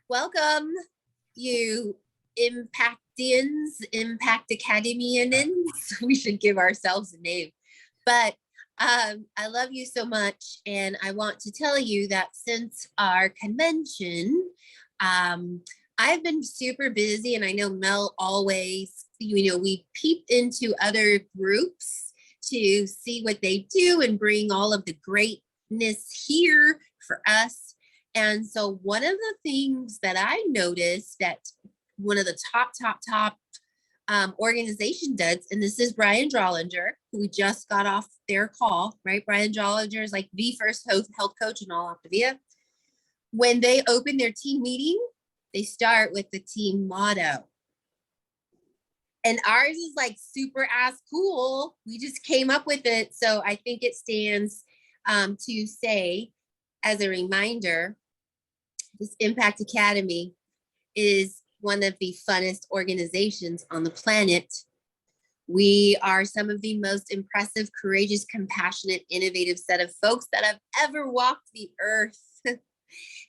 Welcome, you Impactians, Impact Academians. We should give ourselves a name. But I love you so much. And I want to tell you that since our convention, I've been super busy. And I know Mel always, we peeped into other groups to see what they do and bring all of the greatness here for us. And so one of the things that I noticed that one of the top organization does, and this is Brian Drollinger, who we just got off their call, right? Brian Drollinger is like the first health coach in all Optavia. When they open their team meeting, they start with the team motto. And ours is like super ass cool. We just came up with it. So I think it stands to say, as a reminder, this Impact Academy is one of the funnest organizations on the planet. We are some of the most impressive, courageous, compassionate, innovative set of folks that have ever walked the earth.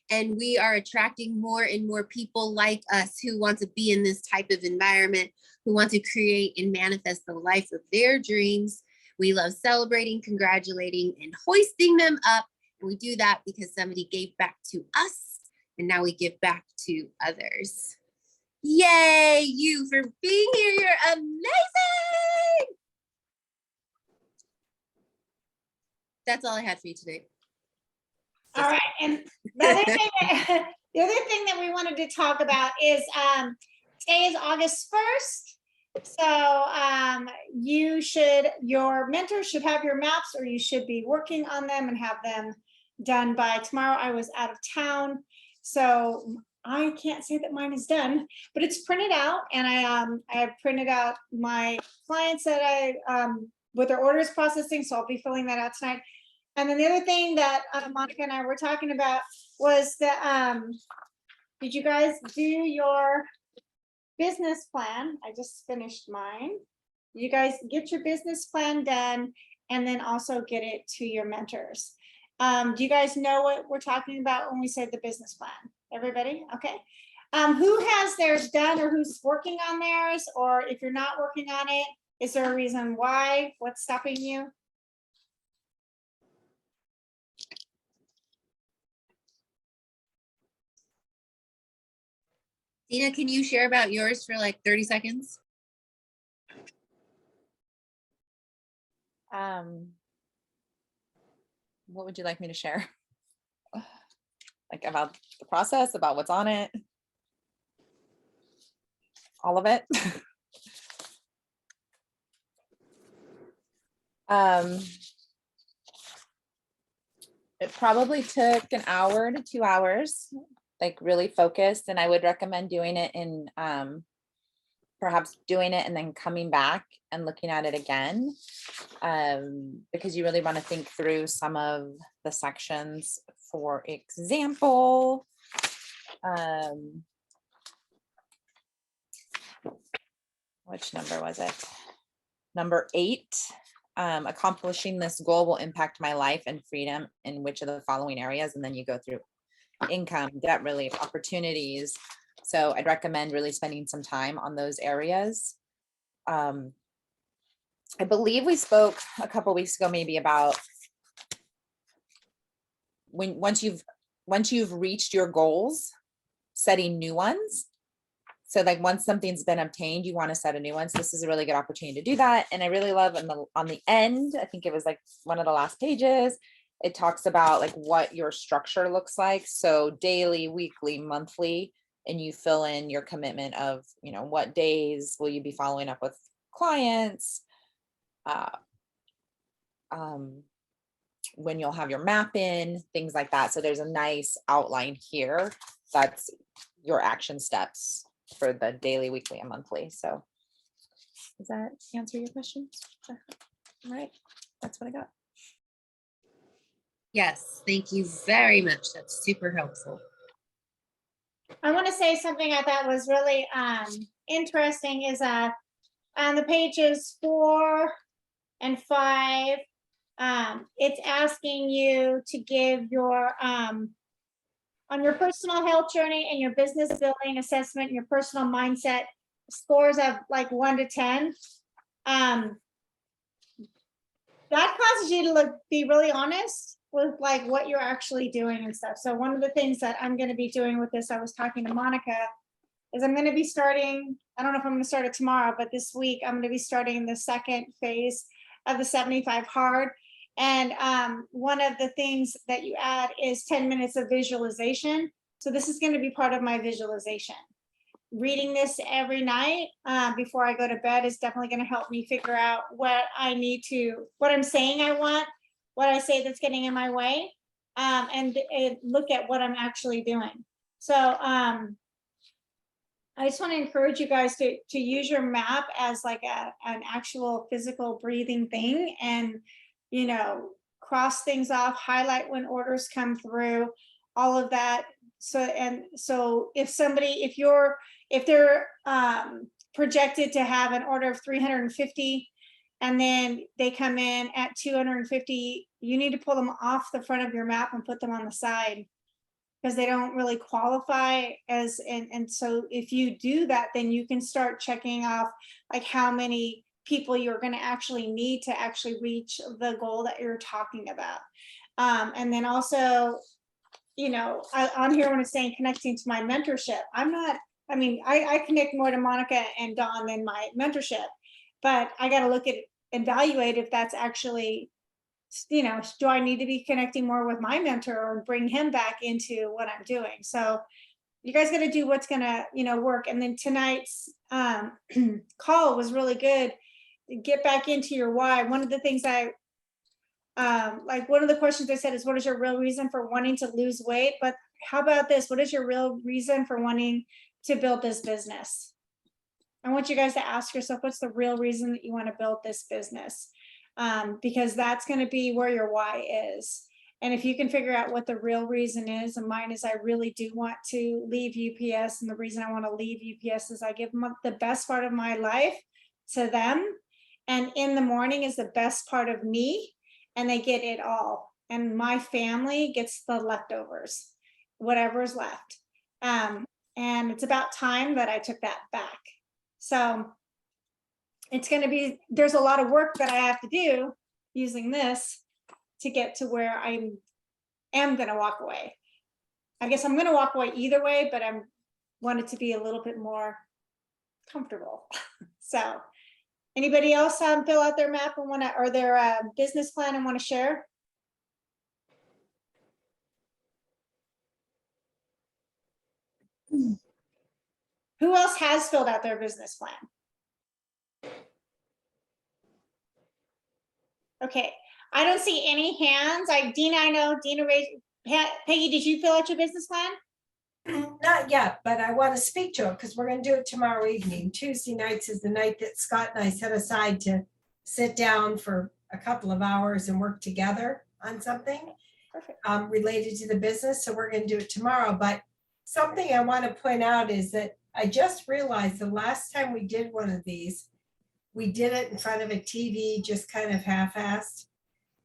And we are attracting more and more people like us who want to be in this type of environment, who want to create and manifest the life of their dreams. We love celebrating, congratulating, and hoisting them up. And we do that because somebody gave back to us. And now we give back to others. Yay, you for being here. You're amazing. That's all I had for you tonight. All right. And the other thing that we wanted to talk about is today is August 1st. So your mentor should have your maps, or you should be working on them and have them done by tomorrow. I was out of town, so I can't say that mine is done, but it's printed out, and I have printed out my clients that with their orders processing, so I'll be filling that out tonight. And then the other thing that Monica and I were talking about was that did you guys do your business plan? I just finished mine. You guys get your business plan done, and then also get it to your mentors. Do you guys know what we're talking about when we say the business plan? Everybody? Okay. Who has theirs done, or who's working on theirs? Or if you're not working on it, is there a reason why? What's stopping you? Dina, can you share about yours for like 30 seconds? What would you like me to share? Like about the process, about what's on it? All of it? It probably took an hour to 2 hours, like really focused. And I would recommend doing it in perhaps doing it and then coming back and looking at it again, because you really want to think through some of the sections. For example, which number was it? Number 8, accomplishing this goal will impact my life and freedom in which of the following areas? And then you go through income, debt relief, opportunities. So I'd recommend really spending some time on those areas. I believe we spoke a couple weeks ago, maybe about once you've reached your goals, setting new ones. So like once something's been obtained, you want to set a new one. So this is a really good opportunity to do that. And I really love on the end, I think it was like one of the last pages, it talks about like what your structure looks like. So daily, weekly, monthly, and you fill in your commitment of, what days will you be following up with clients, when you'll have your map in, things like that. So there's a nice outline here. That's your action steps for the daily, weekly, and monthly. So does that answer your question? All right, that's what I got. Yes, thank you very much. That's super helpful. I want to say something I thought was really interesting is on the pages 4 and 5, it's asking you to give your on your personal health journey and your business building assessment, your personal mindset scores of like 1 to 10, that causes you to be really honest with like what you're actually doing and stuff. So one of the things that I'm going to be doing with this, I was talking to Monica, is I'm going to be starting, I don't know if I'm going to start it tomorrow, but this week I'm going to be starting the second phase of the 75 hard. And one of the things that you add is 10 minutes of visualization. So this is going to be part of my visualization. Reading this every night before I go to bed is definitely going to help me figure out what I need to, what I'm saying I want, what I say that's getting in my way, and look at what I'm actually doing. So I just want to encourage you guys to use your map as like an actual physical breathing thing, and, you know, cross things off, highlight when orders come through, all of that. So if somebody, if they're projected to have an order of 350 and then they come in at 250, you need to pull them off the front of your map and put them on the side, because they don't really qualify as, and so if you do that, then you can start checking off like how many people you're going to actually need to actually reach the goal that you're talking about. And then also, you know, on here when it's saying connecting to my mentorship, I connect more to Monica and Dawn than my mentorship, but I got to look at, evaluate if that's actually, you know, do I need to be connecting more with my mentor or bring him back into what I'm doing? So you guys got to do what's going to, you know, work. And then tonight's call was really good. Get back into your why. One of the things like one of the questions I said is, what is your real reason for wanting to lose weight? But how about this? What is your real reason for wanting to build this business? I want you guys to ask yourself, what's the real reason that you want to build this business? Because that's going to be where your why is. And if you can figure out what the real reason is, and mine is I really do want to leave UPS. And the reason I want to leave UPS is I give them the best part of my life to them. And in the morning is the best part of me. And they get it all. And my family gets the leftovers, whatever's left. And it's about time that I took that back. So it's going to be, there's a lot of work that I have to do using this to get to where I am going to walk away. I guess I'm going to walk away either way, but I want it to be a little bit more comfortable. So anybody else fill out their map and want to, or their business plan and want to share? Who else has filled out their business plan? Okay, I don't see any hands. Dina, I know Dina raised. Peggy, did you fill out your business plan? Not yet, but I want to speak to it because we're going to do it tomorrow evening. Tuesday nights is the night that Scott and I set aside to sit down for a couple of hours and work together on something related to the business. So we're going to do it tomorrow. But something I want to point out is that I just realized the last time we did one of these, we did it in front of a TV, just kind of half-assed.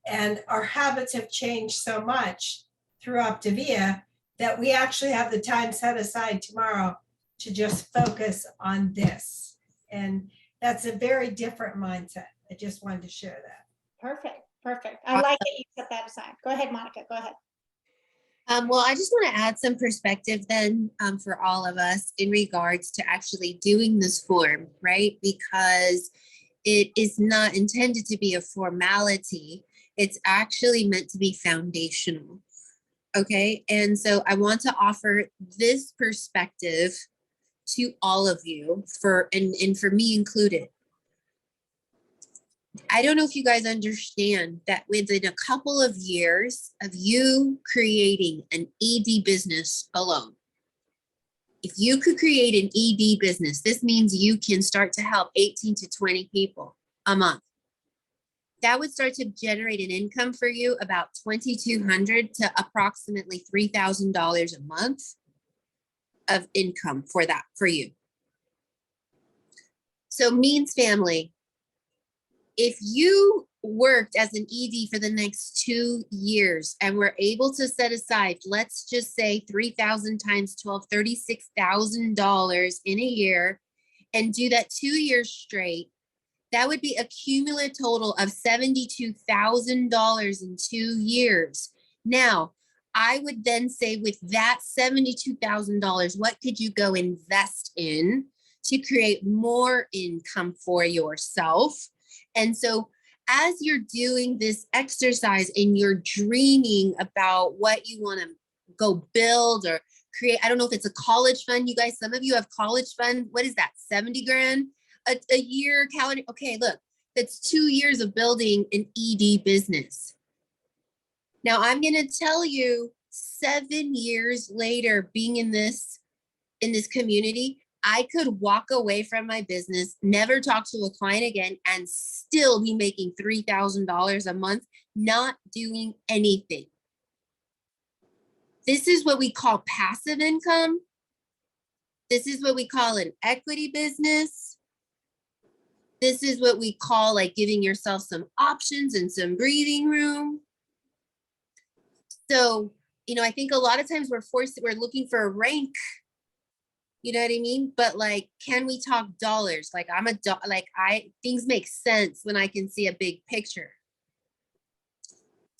And our habits have changed so much through Optavia that we actually have the time set aside tomorrow to just focus on this. And that's a very different mindset. I just wanted to share that. Perfect, perfect. I like that you set that aside. Go ahead, Monica, go ahead. Well, I just want to add some perspective then for all of us in regards to actually doing this form, right? Because it is not intended to be a formality. It's actually meant to be foundational. Okay. And so I want to offer this perspective to all of you and for me included. I don't know if you guys understand that within a couple of years of you creating an ED business alone, if you could create an ED business, this means you can start to help 18 to 20 people a month. That would start to generate an income for you about $2,200 to approximately $3,000 a month of income for you. So Means family, if you worked as an ED for the next 2 years and were able to set aside, let's just say 3,000 times 12, $36,000 in a year, and do that 2 years straight, that would be a cumulative total of $72,000 in 2 years. Now, I would then say with that $72,000, what could you go invest in to create more income for yourself? And so as you're doing this exercise and you're dreaming about what you want to go build or create, I don't know if it's a college fund, you guys, some of you have college fund. What is that? 70 grand a year calendar? Okay, look, that's 2 years of building an ED business. Now I'm going to tell you 7 years later, being in this community, I could walk away from my business, never talk to a client again, and still be making $3,000 a month, not doing anything. This is what we call passive income. This is what we call an equity business. This is what we call like giving yourself some options and some breathing room. So, you know, I think a lot of times we're looking for a rank. You know what I mean? But like, can we talk dollars? Like things make sense when I can see a big picture.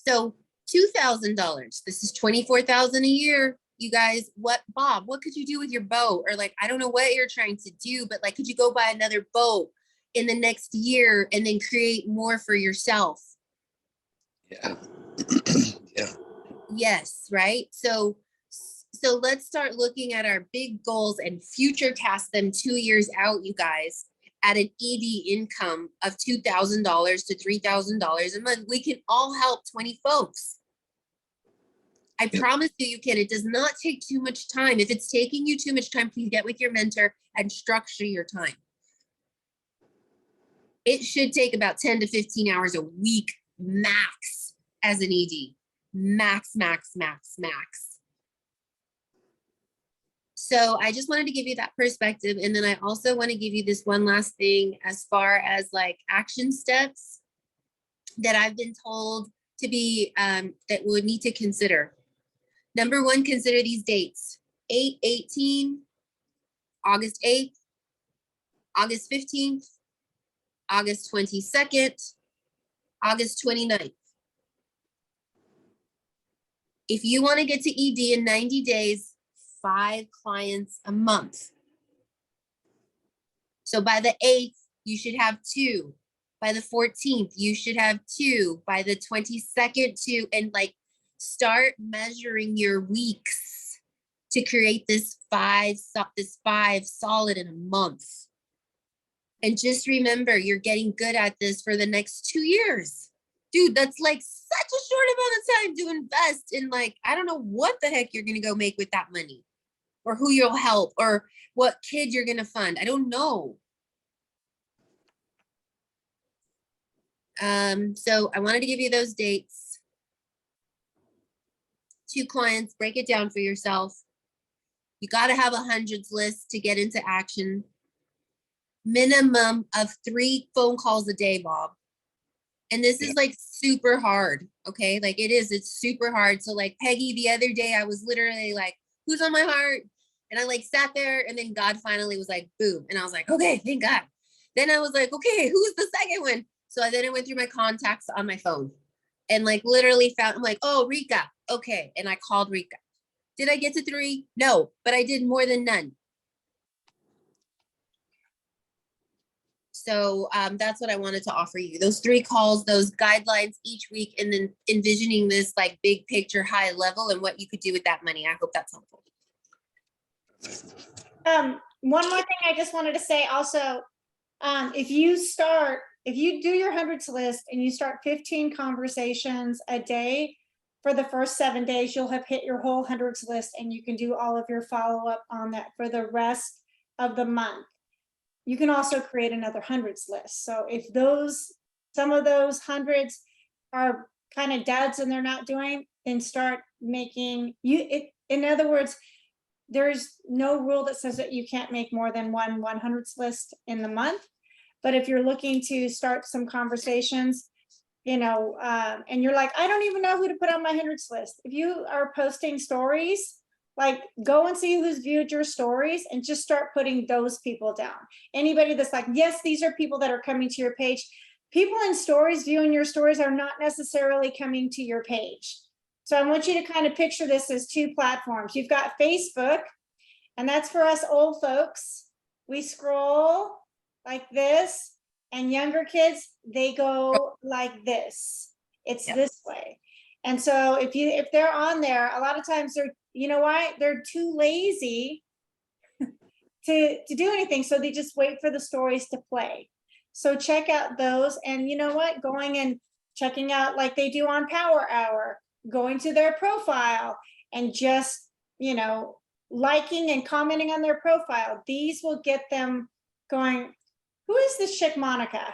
So $2,000, this is $24,000 a year. You guys, Bob, what could you do with your boat? Or like, I don't know what you're trying to do, but like, could you go buy another boat in the next year and then create more for yourself? Yeah. Yeah. Yes, right? So let's start looking at our big goals and future cast them 2 years out, you guys, at an ED income of $2,000 to $3,000 a month. We can all help 20 folks. I promise you can. It does not take too much time. If it's taking you too much time, please get with your mentor and structure your time. It should take about 10 to 15 hours a week max as an ED. Max, max, max, max. So I just wanted to give you that perspective. And then I also want to give you this one last thing as far as like action steps that I've been told to be, that we would need to consider. Number one, consider these dates: 8/18, August 8th, August 15th, August 22nd, August 29th. If you want to get to ED in 90 days, 5 clients a month. So by the 8th, you should have 2. By the 14th, you should have 2. By the 22nd, 2. And like start measuring your weeks to create this 5 solid in a month. And just remember, you're getting good at this for the next 2 years. Dude, that's like such a short amount of time to invest in, like, I don't know what the heck you're going to go make with that money, or who you'll help, or what kid you're going to fund. I don't know. So I wanted to give you those dates. 2 clients, break it down for yourself. You got to have a hundreds list to get into action. Minimum of 3 phone calls a day, Bob. And this is like super hard. Okay. Like it's super hard. So like Peggy, the other day, I was literally like, who's on my heart? And I like sat there, and then God finally was like, boom. And I was like, okay, thank God. Then I was like, okay, who's the second one? So then I went through my contacts on my phone and like literally found, I'm like, oh, Rika. Okay. And I called Rika. Did I get to 3? No, but I did more than none. So that's what I wanted to offer you. Those 3 calls, those guidelines each week, and then envisioning this like big picture, high level, and what you could do with that money. I hope that's helpful. One more thing I just wanted to say also, if you do your hundreds list and you start 15 conversations a day for the first 7 days, you'll have hit your whole hundreds list, and you can do all of your follow-up on that for the rest of the month. You can also create another hundreds list. So if some of those hundreds are kind of duds and they're not doing, then start making in other words, there's no rule that says that you can't make more than one 100s list in the month. But if you're looking to start some conversations, you know, and you're like, I don't even know who to put on my hundreds list. If you are posting stories, like go and see who's viewed your stories and just start putting those people down. Anybody that's like, yes, these are people that are coming to your page. People in stories viewing your stories are not necessarily coming to your page. So I want you to kind of picture this as two platforms. You've got Facebook, and that's for us old folks. We scroll like this, and younger kids, they go like this. It's this way. And so if they're on there, a lot of times they're, you know why? They're too lazy to do anything. So they just wait for the stories to play. So check out those. And you know what? Going and checking out like they do on Power Hour, going to their profile and just, you know, liking and commenting on their profile. These will get them going, who is this chick Monica?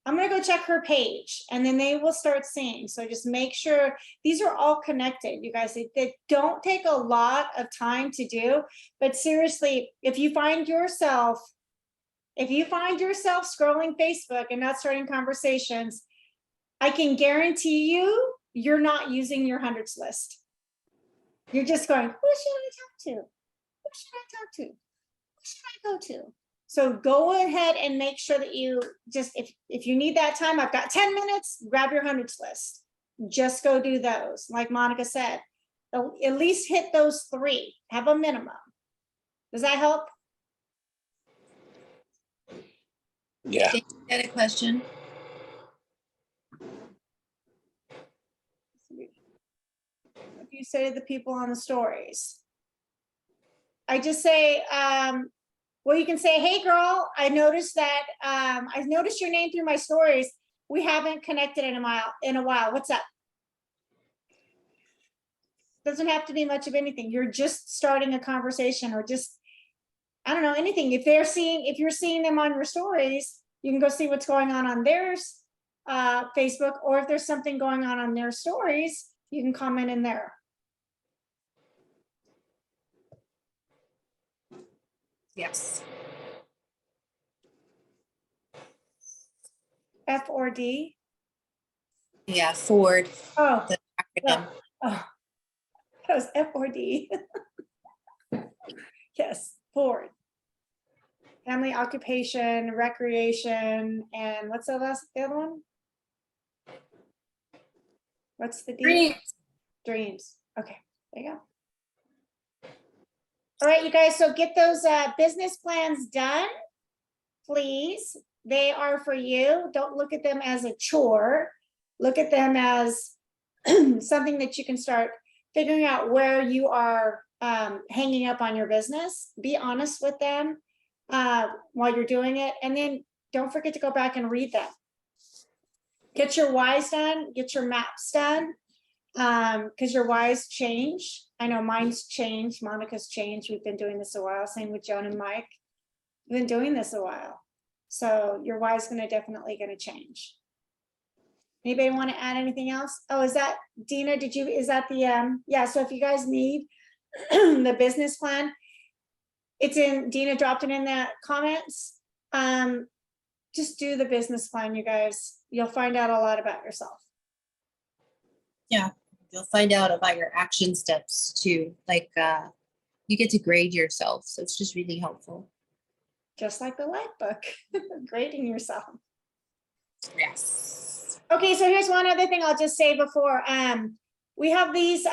I'm gonna go check her page, and then they will start seeing. So just make sure these are all connected, you guys. They don't take a lot of time to do, but seriously, if you find yourself scrolling Facebook and not starting conversations, I can guarantee you, you're not using your hundreds list. You're just going, who should I talk to? Who should I talk to? Who should I go to? So go ahead and make sure that you just, if you need that time, I've got 10 minutes, grab your hundreds list. Just go do those. Like Monica said, at least hit those 3, have a minimum. Does that help? Yeah. Dave, you got a question? What do you say to the people on the stories? I just say, well, you can say, hey girl, I noticed that, I noticed your name through my stories. We haven't connected in a while. What's up? Doesn't have to be much of anything. You're just starting a conversation, or just, I don't know, anything. If you're seeing them on your stories, you can go see what's going on theirs, Facebook, or if there's something going on their stories, you can comment in there. Yes. F or D? Yeah, Ford. Oh, The yeah. acronym. Oh, that was F or D. Yes, Ford. Family, occupation, recreation, and what's the other one? What's the D? Dreams. Dreams. Okay, there you go. All right, you guys, so get those business plans done, please. They are for you. Don't look at them as a chore. Look at them as something that you can start figuring out where you are hanging up on your business. Be honest with them while you're doing it. And then don't forget to go back and read them. Get your whys done, get your maps done, because your whys change. I know mine's changed, Monica's changed. We've been doing this a while. Same with Joan and Mike. We've been doing this a while. So your why is definitely going to change. Anybody want to add anything else? Oh, is that Dina? Is that the, yeah. So if you guys need the business plan, it's in, Dina dropped it in the comments. Just do the business plan, you guys. You'll find out a lot about yourself. Yeah, you'll find out about your action steps too. Like you get to grade yourself. So it's just really helpful. Just like the life book, grading yourself. Yes. Okay, so here's one other thing I'll just say before. We have these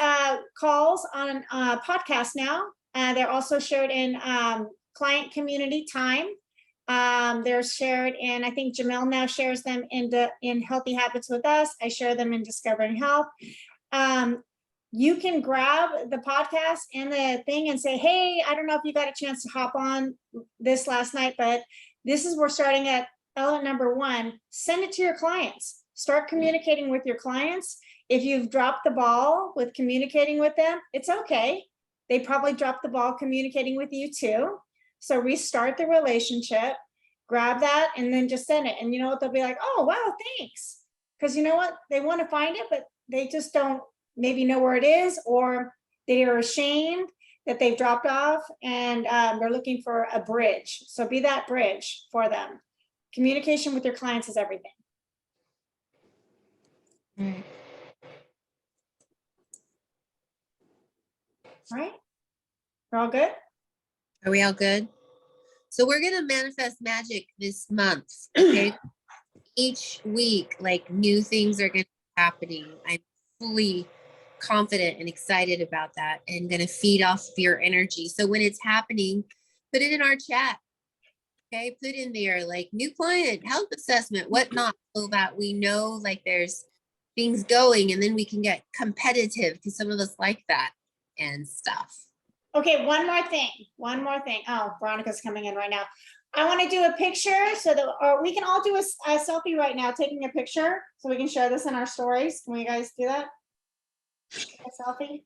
calls on podcast now. They're also shared in client community time. They're shared in, I think Jamel now shares them in Healthy Habits with Us. I share them in Discovering Health. You can grab the podcast and the thing and say, hey, I don't know if you got a chance to hop on this last night, but we're starting at element number 1. Send it to your clients. Start communicating with your clients. If you've dropped the ball with communicating with them, it's okay. They probably dropped the ball communicating with you too. So restart the relationship, grab that, and then just send it. And you know what? They'll be like, oh, wow, thanks. Because you know what? They want to find it, but they just don't maybe know where it is, or they are ashamed that they've dropped off, and they're looking for a bridge. So be that bridge for them. Communication with your clients is everything. Mm. All right? We're all good? Are we all good? So we're gonna manifest magic this month, okay? Each week, like new things are gonna be happening. I'm fully confident and excited about that and gonna feed off of your energy. So when it's happening, put it in our chat. Okay, put in there like new client, health assessment, whatnot, so that we know like there's things going, and then we can get competitive because some of us like that and stuff. Okay, one more thing. Oh, Veronica's coming in right now. I want to do a picture so that, or we can all do a selfie right now, taking a picture, so we can share this in our stories. Can you guys do that? A selfie?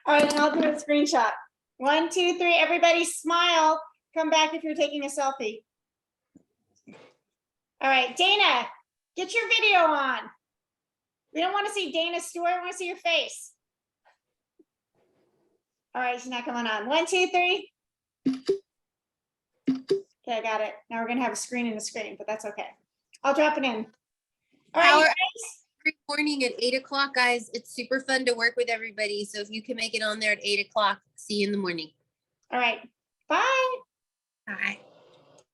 All right, and I'll do a screenshot. 1, 2, 3, everybody smile. Come back if you're taking a selfie. All right, Dana, get your video on. We don't want to see Dana's story, we want to see your face. All right, she's not coming on. 1, 2, 3. Okay, I got it. Now we're gonna have a screen and a screen, but that's okay. I'll drop it in. All right, you Power guys. every morning at 8 o'clock, guys. It's super fun to work with everybody. So if you can make it on there at 8 o'clock, see you in the morning. All right, bye. All right.